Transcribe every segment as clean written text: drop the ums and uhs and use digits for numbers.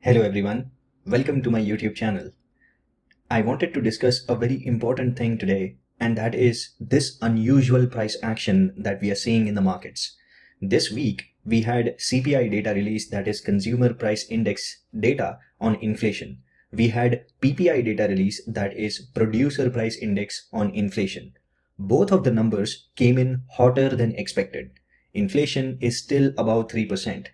Hello everyone, welcome to my YouTube channel. I wanted to discuss a very important thing today, and that is this unusual price action that we are seeing in the markets. This week, we had CPI data released, that is Consumer Price Index data on inflation. We had PPI data release, that is Producer Price Index on inflation. Both of the numbers came in hotter than expected. Inflation is still above 3%.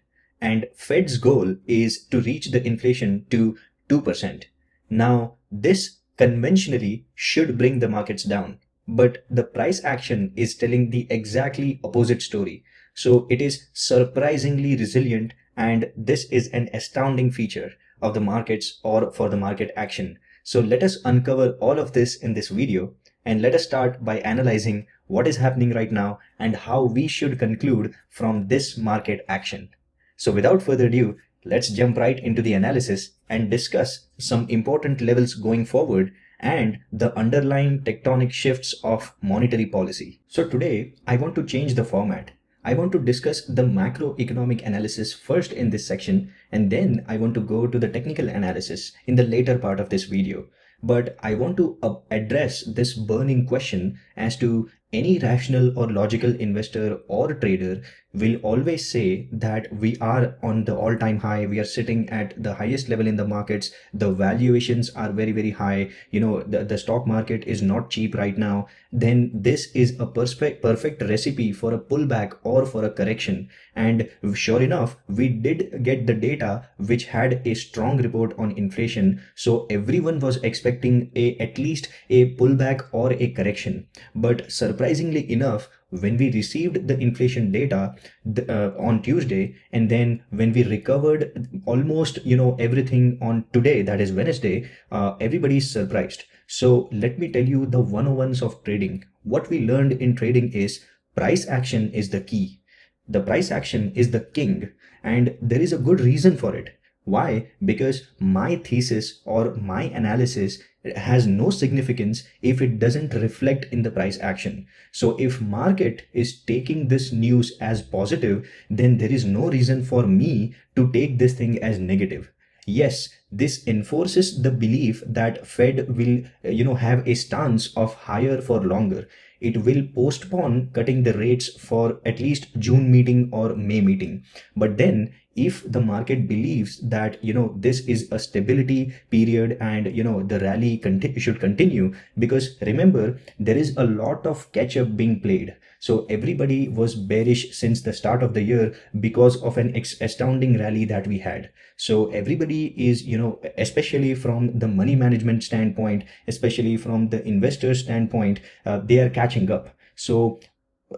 And Fed's goal is to reach the inflation to 2%. Now, this conventionally should bring the markets down, but the price action is telling the exactly opposite story. So it is surprisingly resilient, and this is an astounding feature of the markets or for the market action. So let us uncover all of this in this video, and let us start by analyzing what is happening right now and how we should conclude from this market action. So without further ado, let's jump right into the analysis and discuss some important levels going forward and the underlying tectonic shifts of monetary policy. So today, I want to change the format. I want to discuss the macroeconomic analysis first in this section, and then I want to go to the technical analysis in the later part of this video. But I want to address this burning question as to any rational or logical investor or trader will always say that we are on the all-time high, we are sitting at the highest level in the markets, the valuations are very, very high, the stock market is not cheap right now, then this is a perfect recipe for a pullback or for a correction. And sure enough, we did get the data which had a strong report on inflation, so everyone was expecting at least a pullback or a correction. But surprisingly enough, when we received the inflation data on Tuesday, and then when we recovered almost everything on today, that is Wednesday, everybody is surprised. So let me tell you the 101s of trading. What we learned in trading is price action is the key. The price action is the king, and there is a good reason for it. Why? Because my thesis or my analysis has no significance if it doesn't reflect in the price action. So if market is taking this news as positive, then there is no reason for me to take this thing as negative. Yes, this enforces the belief that Fed will, have a stance of higher for longer. It will postpone cutting the rates for at least June meeting or May meeting. But then if the market believes that this is a stability period and the rally should continue, because remember, there is a lot of catch up being played. So everybody was bearish since the start of the year because of an astounding rally that we had. So everybody is, especially from the money management standpoint, especially from the investor standpoint, they are catching up. So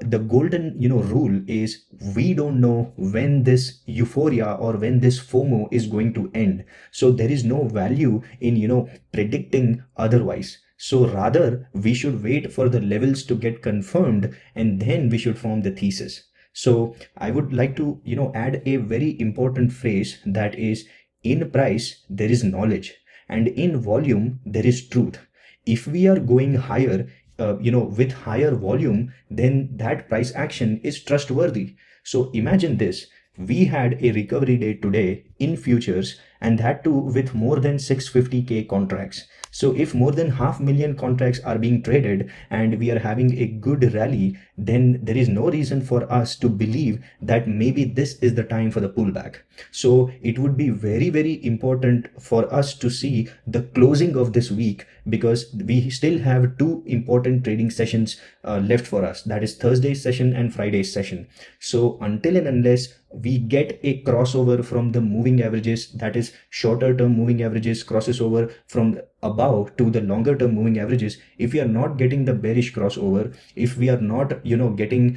the golden rule is we don't know when this euphoria or when this FOMO is going to end. So there is no value in predicting otherwise. So rather we should wait for the levels to get confirmed, and then we should form the thesis. So I would like to add a very important phrase, that is, in price there is knowledge, and in volume there is truth. If we are going higher with higher volume, then that price action is trustworthy. So imagine this, we had a recovery day today in futures, and that too with more than 650k contracts. So if more than 500,000 contracts are being traded and we are having a good rally, then there is no reason for us to believe that maybe this is the time for the pullback. So it would be very, very important for us to see the closing of this week, because we still have two important trading sessions left for us, that is Thursday's session and Friday's session. So until and unless we get a crossover from the moving averages, that is shorter term moving averages crosses over from above to the longer term moving averages, if we are not getting the bearish crossover, if we are not getting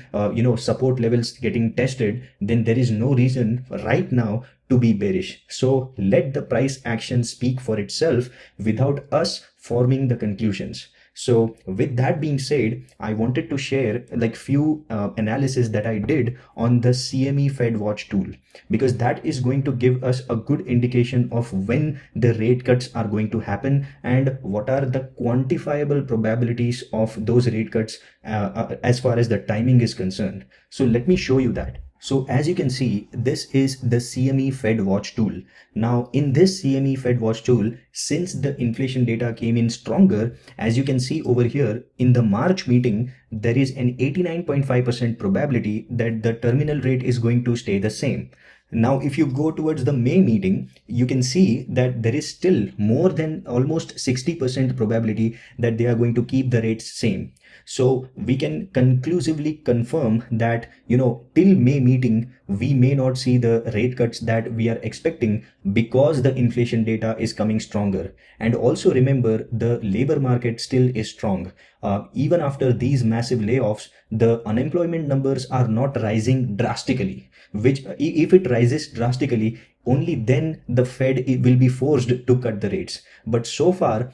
support levels getting tested, then there is no reason right now to be bearish. So let the price action speak for itself without us forming the conclusions. So with that being said, I wanted to share like few analysis that I did on the CME FED Watch tool, because that is going to give us a good indication of when the rate cuts are going to happen and what are the quantifiable probabilities of those rate cuts as far as the timing is concerned. So let me show you that. So as you can see, this is the CME FED Watch tool. Now in this CME FED Watch tool, since the inflation data came in stronger, as you can see over here in the March meeting, there is an 89.5% probability that the terminal rate is going to stay the same. Now, if you go towards the May meeting, you can see that there is still more than almost 60% probability that they are going to keep the rates same. So we can conclusively confirm that, till May meeting, we may not see the rate cuts that we are expecting because the inflation data is coming stronger. And also remember, the labor market still is strong. Even after these massive layoffs, the unemployment numbers are not rising drastically, which if it rises drastically, only then the Fed will be forced to cut the rates. But so far,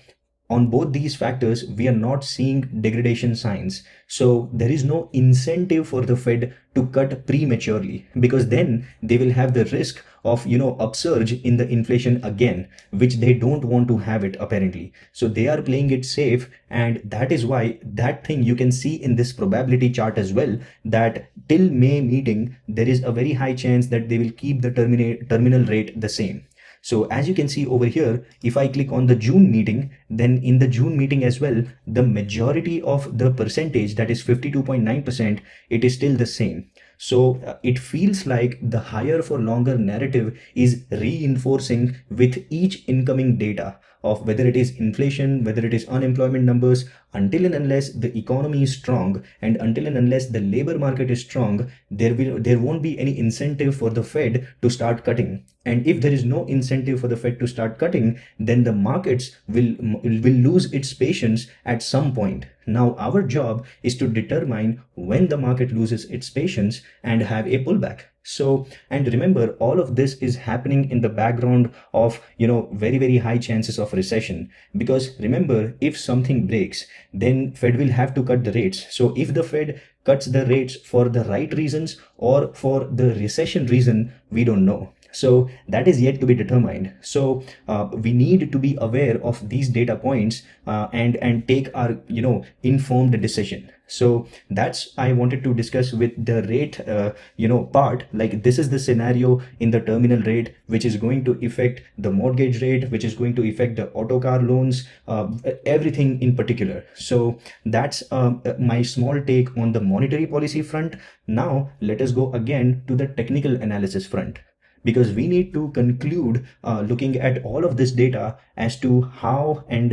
on both these factors, we are not seeing degradation signs. So there is no incentive for the Fed to cut prematurely, because then they will have the risk of, upsurge in the inflation again, which they don't want to have it apparently. So they are playing it safe. And that is why that thing you can see in this probability chart as well, that till May meeting, there is a very high chance that they will keep the terminal rate the same. So as you can see over here, if I click on the June meeting, then in the June meeting as well, the majority of the percentage, that is 52.9%, it is still the same. So it feels like the higher for longer narrative is reinforcing with each incoming data of whether it is inflation, whether it is unemployment numbers. Until and unless the economy is strong and until and unless the labor market is strong, there won't be any incentive for the Fed to start cutting. And if there is no incentive for the Fed to start cutting, then the markets will lose its patience at some point. Now our job is to determine when the market loses its patience and have a pullback. So, and remember, all of this is happening in the background of, very, very high chances of recession. Because remember, if something breaks, then Fed will have to cut the rates. So if the Fed cuts the rates for the right reasons or for the recession reason, we don't know. So that is yet to be determined. So we need to be aware of these data points and take our informed decision. So that's I wanted to discuss with the rate part. Like, this is the scenario in the terminal rate, which is going to affect the mortgage rate, which is going to affect the auto car loans, everything in particular. So that's my small take on the monetary policy front. Now let us go again to the technical analysis front, because we need to conclude looking at all of this data as to how and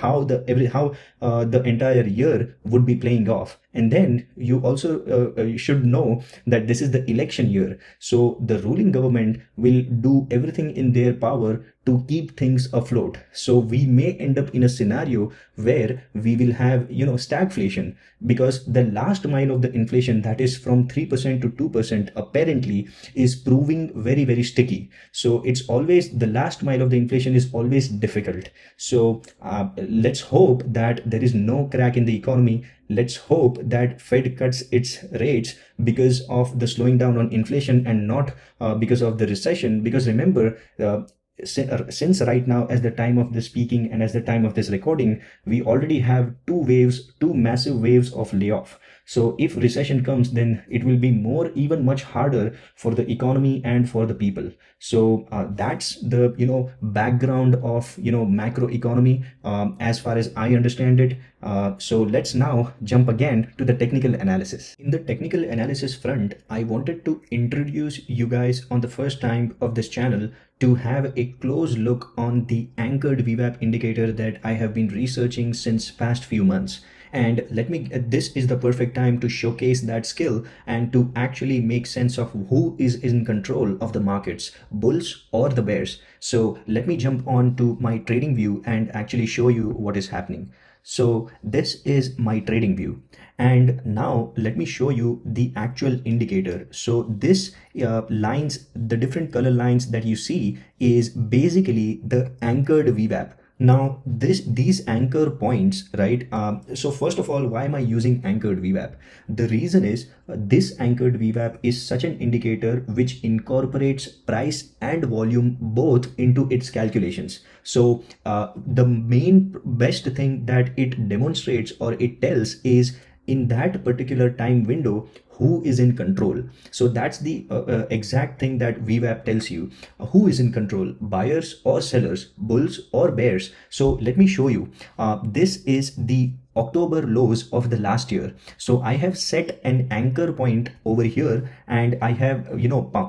how the entire year would be playing off. And then you also should know that this is the election year, so the ruling government will do everything in their power to keep things afloat. So we may end up in a scenario where we will have stagflation, because the last mile of the inflation, that is from 3% to 2%, apparently is proving very, very sticky. So it's always the last mile of the inflation is always difficult. So let's hope that there is no crack in the economy. Let's hope that Fed cuts its rates because of the slowing down on inflation and not because of the recession. Because remember, since right now, as the time of this speaking and as the time of this recording, we already have two massive waves of layoff. So if recession comes, then it will be even much harder for the economy and for the people. So that's the background of macro economy as far as I understand it. So let's now jump again to the technical analysis. In the technical analysis front, I wanted to introduce you guys on the first time of this channel to have a close look on the anchored VWAP indicator that I have been researching since past few months. And this is the perfect time to showcase that skill and to actually make sense of who is in control of the markets, bulls or the bears. So let me jump on to my trading view and actually show you what is happening. So this is my trading view. And now let me show you the actual indicator. So this lines, the different color lines that you see is basically the anchored VWAP. Now these anchor points, right? So first of all, why am I using anchored VWAP? The reason is this anchored VWAP is such an indicator which incorporates price and volume both into its calculations. So the main best thing that it demonstrates or it tells is in that particular time window, who is in control. So that's the exact thing that VWAP tells you. Who is in control, buyers or sellers, bulls or bears? So let me show you. This is the October lows of the last year. So I have set an anchor point over here, and I have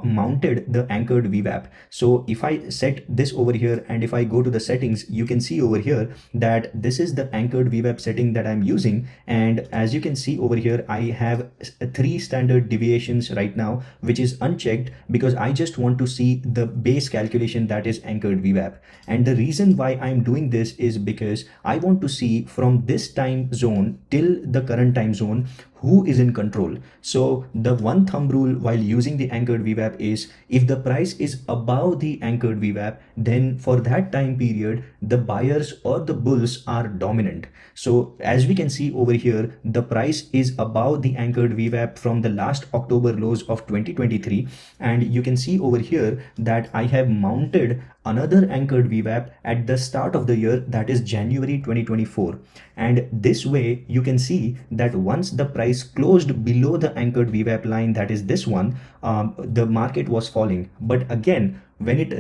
mounted the anchored VWAP. So if I set this over here, and if I go to the settings, you can see over here that this is the anchored VWAP setting that I'm using. And as you can see over here, I have 3 standard deviations right now, which is unchecked because I just want to see the base calculation that is anchored VWAP. And the reason why I'm doing this is because I want to see from this time zone till the current time zone who is in control. So the one thumb rule while using the anchored VWAP is, if the price is above the anchored VWAP, then for that time period the buyers or the bulls are dominant. So as we can see over here, the price is above the anchored VWAP from the last October lows of 2023, and you can see over here that I have mounted another anchored VWAP at the start of the year, that is January 2024. And this way you can see that once the price closed below the anchored VWAP line, that is this one, the market was falling. But again, when it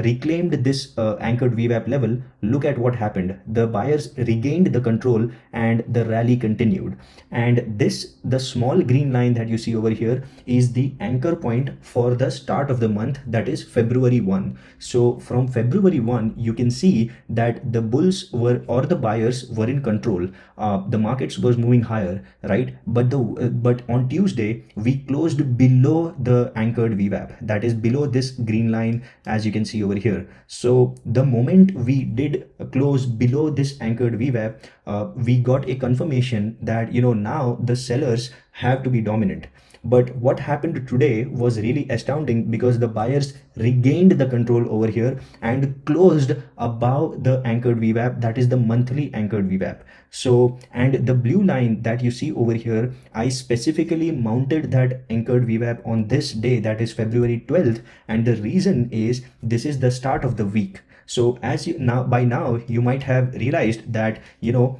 reclaimed this anchored VWAP level, look at what happened. The buyers regained the control and the rally continued. And this, the small green line that you see over here, is the anchor point for the start of the month, that is February 1. So from February 1, you can see that the bulls were, or the buyers were in control. The markets was moving higher, right? But on Tuesday, we closed below the anchored VWAP, that is below this green line, as you can see over here. So the moment we did close below this anchored VWAP, we got a confirmation that now the sellers have to be dominant. But what happened today was really astounding, because the buyers regained the control over here and closed above the anchored VWAP, that is the monthly anchored VWAP. So, and the blue line that you see over here, I specifically mounted that anchored VWAP on this day, that is February 12th. And the reason is, this is the start of the week. So as you by now you might have realized that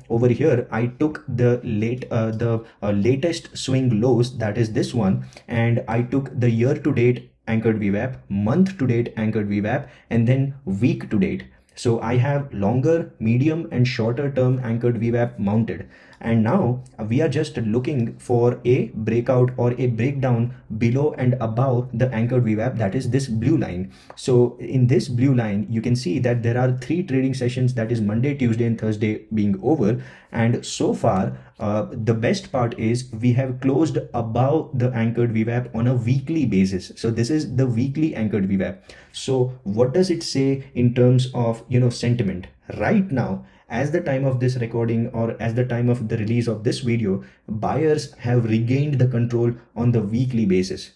over here I took the latest swing lows, that is this one, and I took the year to date anchored VWAP, month to date anchored VWAP, and then week to date. So I have longer, medium and shorter term anchored VWAP mounted. And now we are just looking for a breakout or a breakdown below and above the anchored VWAP, that is this blue line. So in this blue line, you can see that there are 3 trading sessions, that is Monday, Tuesday and Thursday being over. And so far, the best part is we have closed above the anchored VWAP on a weekly basis. So this is the weekly anchored VWAP. So what does it say in terms of sentiment right now? As the time of this recording, or as the time of the release of this video, buyers have regained the control on the weekly basis.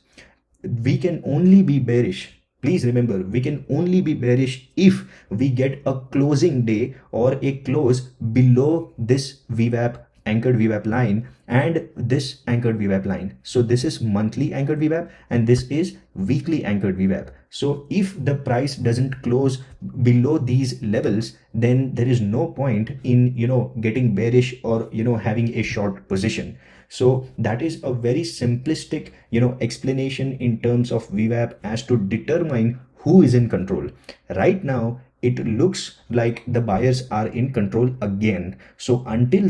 We can only be bearish. Please remember, we can only be bearish if we get a closing day or a close below this VWAP, anchored VWAP line, and this anchored VWAP line. So this is monthly anchored VWAP and this is weekly anchored VWAP. So if the price doesn't close below these levels, then there is no point in getting bearish or having a short position. So that is a very simplistic explanation in terms of VWAP as to determine who is in control. Right now it looks like the buyers are in control again. So until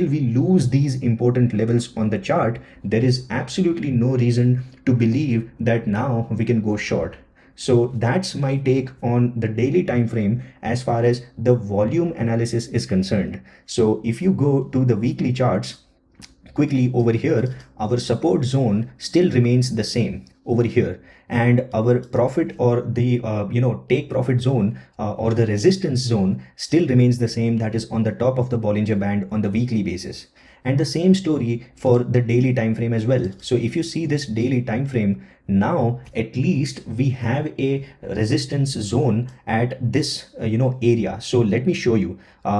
we lose these important levels on the chart, there is absolutely no reason to believe that now we can go short. So that's my take on the daily time frame as far as the volume analysis is concerned. So if you go to the weekly charts quickly over here, our support zone still remains the same over here, and our profit or the take profit zone or the resistance zone still remains the same, that is on the top of the Bollinger Band on the weekly basis. And the same story for the daily time frame as well. So if you see this daily time frame, now at least we have a resistance zone at this area. So let me show you.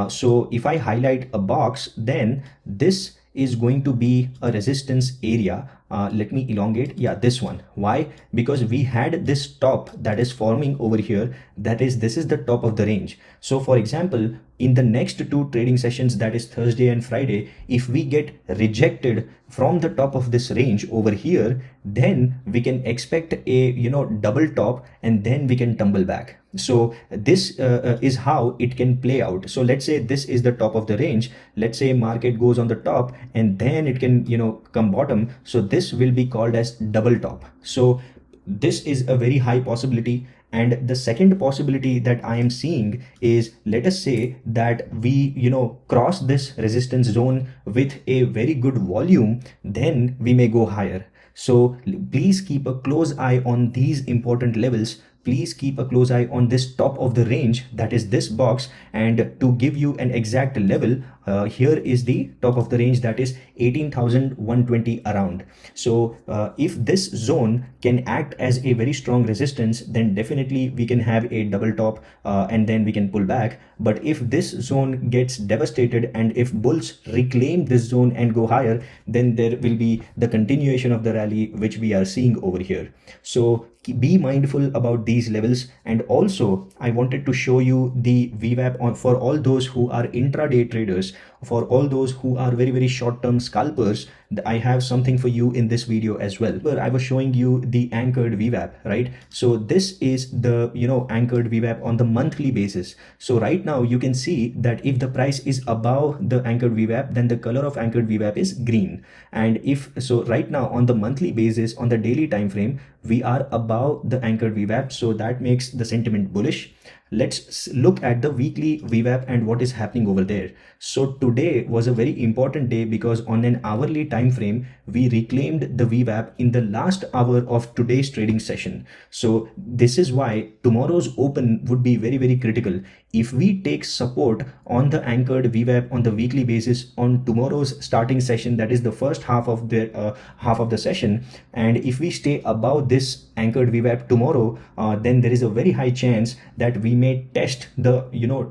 So if I highlight a box, then this is going to be a resistance area. Let me elongate. Yeah, this one. Why? Because we had this top that is forming over here, that is, this is the top of the range. So for example, in the next two trading sessions, that is Thursday and Friday, if we get rejected from the top of this range over here, then we can expect a double top, and then we can tumble back. So this is how it can play out. So let's say this is the top of the range. Let's say market goes on the top and then it can come bottom. So this will be called as double top. So this is a very high possibility. And the second possibility that I am seeing is, let us say that we cross this resistance zone with a very good volume, then we may go higher. So please keep a close eye on these important levels. Please keep a close eye on this top of the range, that is this box. And to give you an exact level, here is the top of the range, that is 18,120 around. So if this zone can act as a very strong resistance, then definitely we can have a double top, and then we can pull back. But if this zone gets devastated and if bulls reclaim this zone and go higher, then there will be the continuation of the rally which we are seeing over here. So be mindful about these levels. And also I wanted to show you the VWAP for all those who are intraday traders, for all those who are very short-term scalpers. I have something for you in this video as well, where I was showing you the anchored VWAP, right? So this is the anchored VWAP on the monthly basis. So right now you can see that if the price is above the anchored VWAP, then the color of anchored VWAP is green. And if so, right now on the monthly basis, on the daily time frame, we are above the anchored VWAP, so that makes the sentiment bullish. Let's look at the weekly VWAP and what is happening over there. So today was a very important day because on an hourly time frame, we reclaimed the VWAP in the last hour of today's trading session. So this is why tomorrow's open would be very critical. If we take support on the anchored VWAP on the weekly basis on tomorrow's starting session, that is the first half of the session, and if we stay above this anchored VWAP tomorrow, then there is a very high chance that we may test the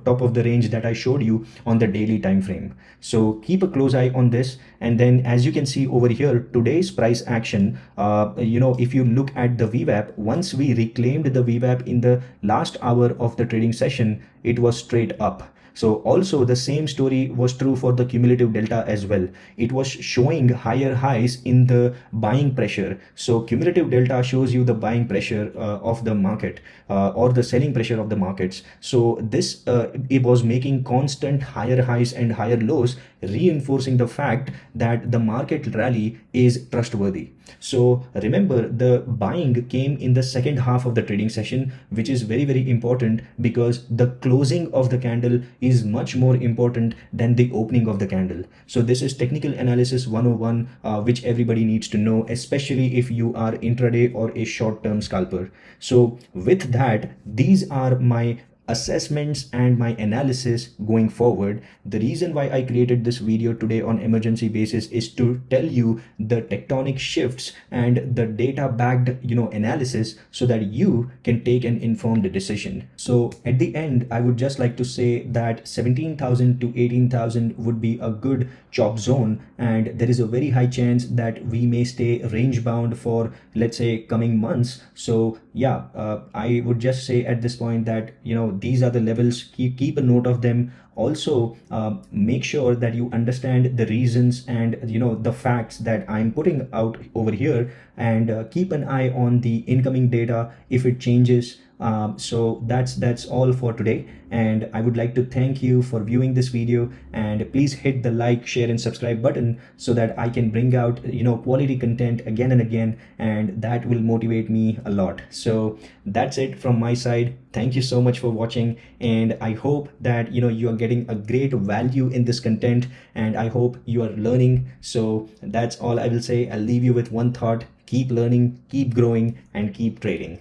top of the range that I showed you on the daily time frame. So keep a close eye on this. And then as you can see over here, today's price action, if you look at the VWAP, once we reclaimed the VWAP in the last hour of the trading session, it was straight up. So also the same story was true for the cumulative delta as well. It was showing higher highs in the buying pressure. So cumulative delta shows you the buying pressure of the market or the selling pressure of the markets. So this it was making constant higher highs and higher lows, reinforcing the fact that the market rally is trustworthy. So remember, the buying came in the second half of the trading session, which is very important because the closing of the candle is much more important than the opening of the candle. So this is technical analysis 101, which everybody needs to know, especially if you are intraday or a short-term scalper. So with that, these are my assessments and my analysis going forward. The reason why I created this video today on emergency basis is to tell you the tectonic shifts and the data backed analysis so that you can take an informed decision. So at the end, I would just like to say that 17,000 to 18,000 would be a good chop zone, and there is a very high chance that we may stay range bound for, let's say, coming months. So yeah, I would just say at this point that these are the levels. Keep a note of them. Also make sure that you understand the reasons and the facts that I'm putting out over here, and keep an eye on the incoming data if it changes. So that's all for today, and I would like to thank you for viewing this video, and please hit the like, share and subscribe button so that I can bring out quality content again and again, and that will motivate me a lot. So that's it from my side. Thank you so much for watching, and I hope that you are getting a great value in this content, and I hope you are learning. So that's all I will say. I'll leave you with one thought: keep learning, keep growing, and keep trading.